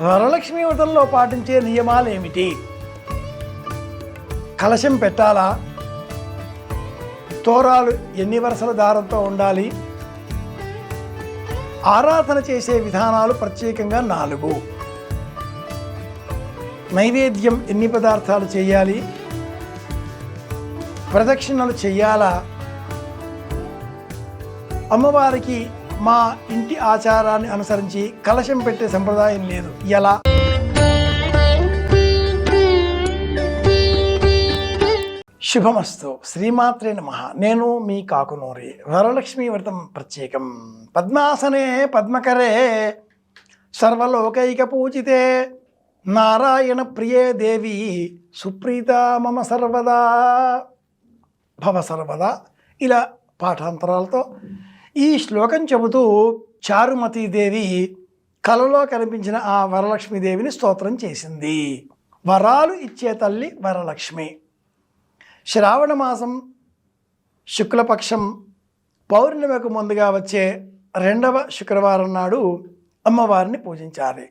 వరలక్ష్మి వ్రతంలో పాటించే నియమాలు ఏమిటి? కలశం పెట్టాలా? తోరాలు ఎన్ని వరుసల దారంతో ఉండాలి? ఆరాధన చేసే విధానాలు ప్రత్యేకంగా 4. నైవేద్యం ఎన్ని పదార్థాలు చేయాలి? ప్రదక్షిణలు చెయ్యాలా? అమ్మవారికి మా ఇంటి ఆచారాన్ని అనుసరించి కలశం పెట్టే సంప్రదాయం లేదు, ఎలా? శుభమస్తు. శ్రీమాత్రే నమః. నేను మీ కాకునూరి. వరలక్ష్మి వ్రతం ప్రత్యేకం. పద్మాసనే పద్మకరే సర్వలోకైక పూజితే నారాయణ ప్రియే దేవి సుప్రీత మమ సర్వదా భవ సర్వదా. ఇలా పాఠాంతరాలతో ఈ శ్లోకం చెబుతూ చారుమతీదేవి కలలో కనిపించిన ఆ వరలక్ష్మీదేవిని స్తోత్రం చేసింది. వరాలు ఇచ్చే తల్లి వరలక్ష్మి. శ్రావణ మాసం శుక్లపక్షం పౌర్ణమికు ముందుగా వచ్చే 2వ శుక్రవారం నాడు అమ్మవారిని పూజించాలి.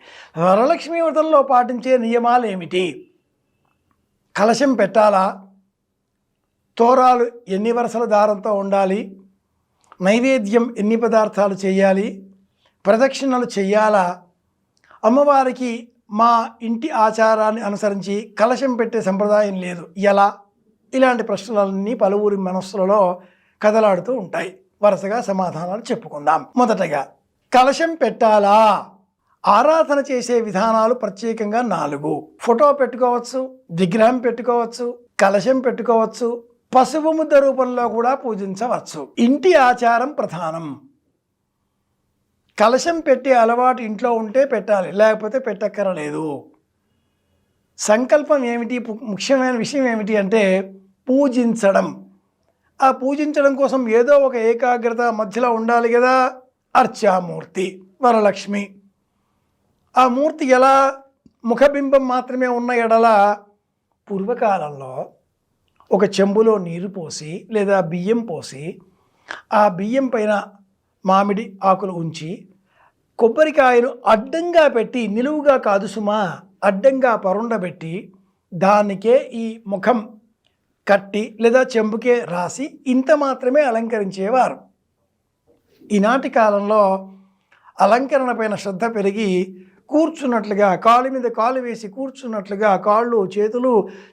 వరలక్ష్మి వ్రతంలో పాటించే నియమాలు ఏమిటి? కలశం పెట్టాలా? తోరాలు ఎన్ని వరుసల దారంతో ఉండాలి? నైవేద్యం ఎన్ని పదార్థాలు చేయాలి? ప్రదక్షిణలు చెయ్యాలా? అమ్మవారికి మా ఇంటి ఆచారాన్ని అనుసరించి కలశం పెట్టే సంప్రదాయం లేదు, ఎలా? ఇలాంటి ప్రశ్నలన్నీ పలువురి మనస్సులలో కదలాడుతూ ఉంటాయి. వరుసగా సమాధానాలు చెప్పుకుందాం. మొదటగా, కలశం పెట్టాలా? ఆరాధన చేసే విధానాలు ప్రత్యేకంగా 4. ఫోటో పెట్టుకోవచ్చు, విగ్రహం పెట్టుకోవచ్చు, కలశం పెట్టుకోవచ్చు, పసుపు ముద్ద రూపంలో కూడా పూజించవచ్చు. ఇంటి ఆచారం ప్రధానం. కలశం పెట్టే అలవాటు ఇంట్లో ఉంటే పెట్టాలి, లేకపోతే పెట్టక్కరలేదు. సంకల్పం ఏమిటి? ముఖ్యమైన విషయం ఏమిటి అంటే పూజించడం. ఆ పూజించడం కోసం ఏదో ఒక ఏకాగ్రత మధ్యలో ఉండాలి కదా. అర్చామూర్తి వరలక్ష్మి. ఆ మూర్తి ఎలా? ముఖబింబం మాత్రమే ఉన్న ఎడల పూర్వకాలంలో ఒక చెంబులో నీరు పోసి లేదా బియ్యం పోసి ఆ బియ్యం పైన మామిడి ఆకులు ఉంచి కొబ్బరికాయను అడ్డంగా పెట్టి, నిలువుగా కాదు సుమా, అడ్డంగా పరుండబెట్టి దానికే ఈ ముఖం కట్టి లేదా చెంబుకే రాసి ఇంత మాత్రమే అలంకరించేవారు. ఈనాటి కాలంలో అలంకరణ పైన శ్రద్ధ పెరిగి కూర్చున్నట్లుగా, కాలు మీద కాలు వేసి కూర్చున్నట్లుగా, కాళ్ళు చేతులు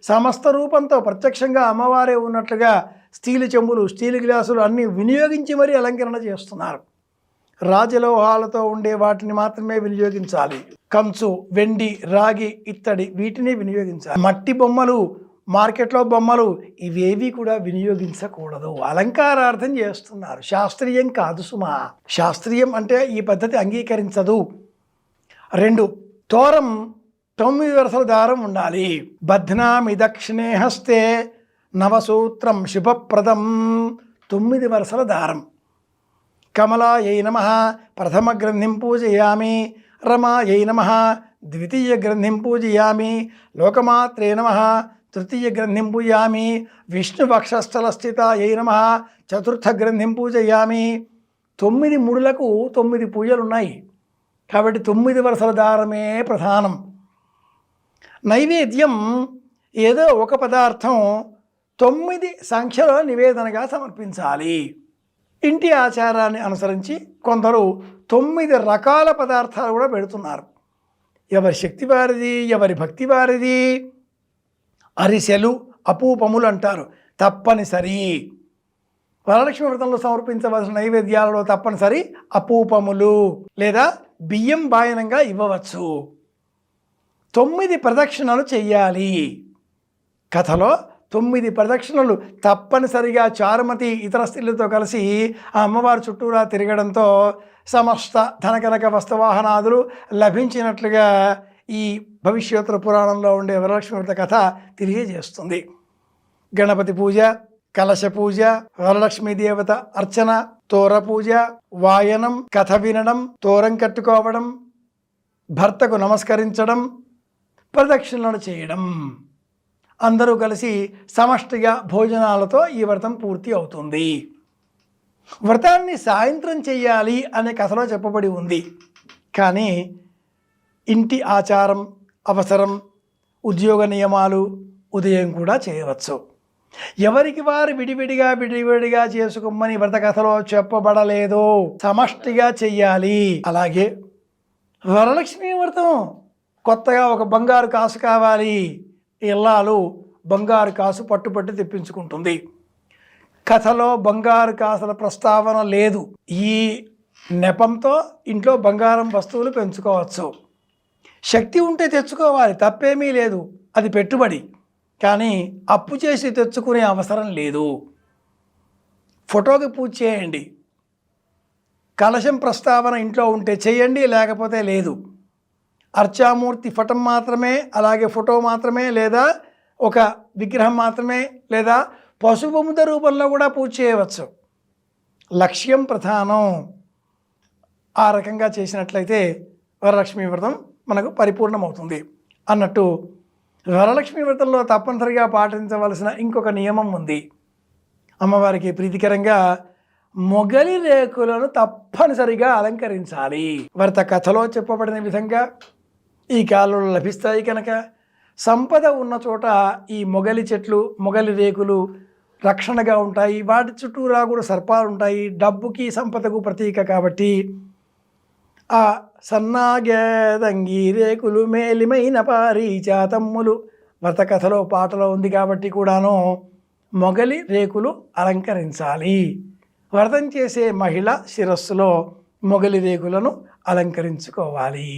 సమస్త రూపంతో ప్రత్యక్షంగా అమ్మవారే ఉన్నట్లుగా స్టీలు చెంబులు, స్టీలు గ్లాసులు అన్నీ వినియోగించి మరీ అలంకరణ చేస్తున్నారు. రాజలోహాలతో ఉండే వాటిని మాత్రమే వినియోగించాలి. కంచు, వెండి, రాగి, ఇత్తడి వీటిని వినియోగించాలి. మట్టి బొమ్మలు, మార్కెట్లో బొమ్మలు ఇవేవి కూడా వినియోగించకూడదు. అలంకారార్థం చేస్తున్నారు, శాస్త్రీయం కాదు సుమా. శాస్త్రీయం అంటే ఈ పద్ధతి అంగీకరించదు. 2, తోరం 9 వరుసల దారం ఉండాలి. బధ్నామి దక్షిణే హస్తే నవసూత్రం శుభప్రదం. 9 వరుసల దారం. కమలాయై నమః ప్రథమ గ్రంథిం పూజయామి. రమాయై నమః ద్వితీయ గ్రంథిం పూజయామి. లోకమాత్రే నమః తృతీయ గ్రంథిం పూజయామి. విష్ణువక్షస్థలస్థితాయై నమః చతుర్థ గ్రంథిం పూజయామి. 9 ముడులకు 9 పూజలు ఉన్నాయి కాబట్టి 9 వరుసల దారమే ప్రధానం. నైవేద్యం ఏదో ఒక పదార్థం 9 సంఖ్యలో నివేదనగా సమర్పించాలి. ఇంటి ఆచారాన్ని అనుసరించి కొందరు 9 రకాల పదార్థాలు కూడా పెడుతున్నారు. ఎవరి శక్తి వారిది, ఎవరి భక్తి వారిది. అరిసెలు, అపూపములు అంటారు, తప్పనిసరి. వరలక్ష్మి వ్రతంలో సమర్పించవలసిన నైవేద్యాలలో తప్పనిసరి అపూపములు లేదా బియ్యం బాయనంగా ఇవ్వవచ్చు. 9 ప్రదక్షిణలు చెయ్యాలి. కథలో 9 ప్రదక్షిణలు తప్పనిసరిగా చారుమతి ఇతర స్త్రీలతో కలిసి ఆ అమ్మవారి చుట్టూరా తిరగడంతో సమస్త ధనకనక వస్తువాహనాదులు లభించినట్లుగా ఈ భవిష్యోత్తర పురాణంలో ఉండే వరలక్ష్మి వ్రత కథ తెలియజేస్తుంది. గణపతి పూజ, కలశ పూజ, వరలక్ష్మీ దేవత అర్చన, తోర పూజ, వాయనం, కథ వినడం, తోరం కట్టుకోవడం, భర్తకు నమస్కరించడం, ప్రదక్షిణలు చేయడం, అందరూ కలిసి సమష్టిగా భోజనాలతో ఈ వ్రతం పూర్తి అవుతుంది. వ్రతాన్ని సాయంత్రం చెయ్యాలి అనే కథలో చెప్పబడి ఉంది. కానీ ఇంటి ఆచారం, అవసరం, ఉద్యోగ నియమాలు ఉదయం కూడా చేయవచ్చు. ఎవరికి వారు విడివిడిగా చేసుకోమని వ్రత కథలో చెప్పబడలేదు, సమష్టిగా చెయ్యాలి. అలాగే వరలక్ష్మి వ్రతం కొత్తగా ఒక బంగారు కాసు కావాలి, ఇల్లాలు బంగారు కాసు పట్టుపట్టి తెప్పించుకుంటుంది. కథలో బంగారు కాసుల ప్రస్తావన లేదు. ఈ నెపంతో ఇంట్లో బంగారం వస్తువులు పెంచుకోవచ్చు. శక్తి ఉంటే తెచ్చుకోవాలి, తప్పేమీ లేదు, అది పెట్టుబడి. కానీ అప్పు చేసి తెచ్చుకునే అవసరం లేదు. ఫోటోకి పూజ చేయండి, కలశం ప్రస్తావన ఇంట్లో ఉంటే చేయండి, లేకపోతే లేదు. అర్చామూర్తి పటం మాత్రమే, అలాగే ఫోటో మాత్రమే, లేదా ఒక విగ్రహం మాత్రమే, లేదా పసుపు ముద్ద రూపంలో కూడా పూజ చేయవచ్చు. లక్ష్యం ప్రధానం. ఆ రకంగా చేసినట్లయితే వరలక్ష్మి వ్రతం మనకు పరిపూర్ణమవుతుంది. అన్నట్టు వరలక్ష్మి వ్రతంలో తప్పనిసరిగా పాటించవలసిన ఇంకొక నియమం ఉంది. అమ్మవారికి ప్రీతికరంగా మొగలి రేకులను తప్పనిసరిగా అలంకరించాలి. వ్రత కథలో చెప్పబడిన విధంగా ఈ కాలంలో లభిస్తాయి కనుక సంపద ఉన్న చోట ఈ మొగలి చెట్లు, మొగలి రేకులు రక్షణగా ఉంటాయి. వాటి చుట్టూరా కూడా సర్పాలు ఉంటాయి. డబ్బుకి సంపదకు ప్రతీక కాబట్టి ఆ సన్నాగేదంగి రేకులు మేలిమైన పారిజాతమ్ములు వ్రత కథలో పాటలో ఉంది కాబట్టి కూడాను మొగలి రేకులు అలంకరించాలి. వ్రతం చేసే మహిళ శిరస్సులో మొగలి రేకులను అలంకరించుకోవాలి.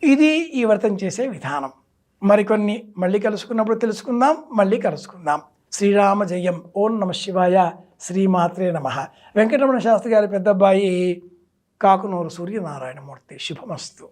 ఇది ఈ వ్రతం చేసే విధానం. మరికొన్ని మళ్ళీ కలుసుకున్నప్పుడు తెలుసుకుందాం. మళ్ళీ కలుసుకుందాం. శ్రీరామ జయం. ఓం నమ శివాయ. శ్రీమాత్రే నమ. వెంకటరమణ శాస్త్రి గారి పెద్దబ్బాయి కాకునూరు సూర్యనారాయణమూర్తి. శుభమస్తు.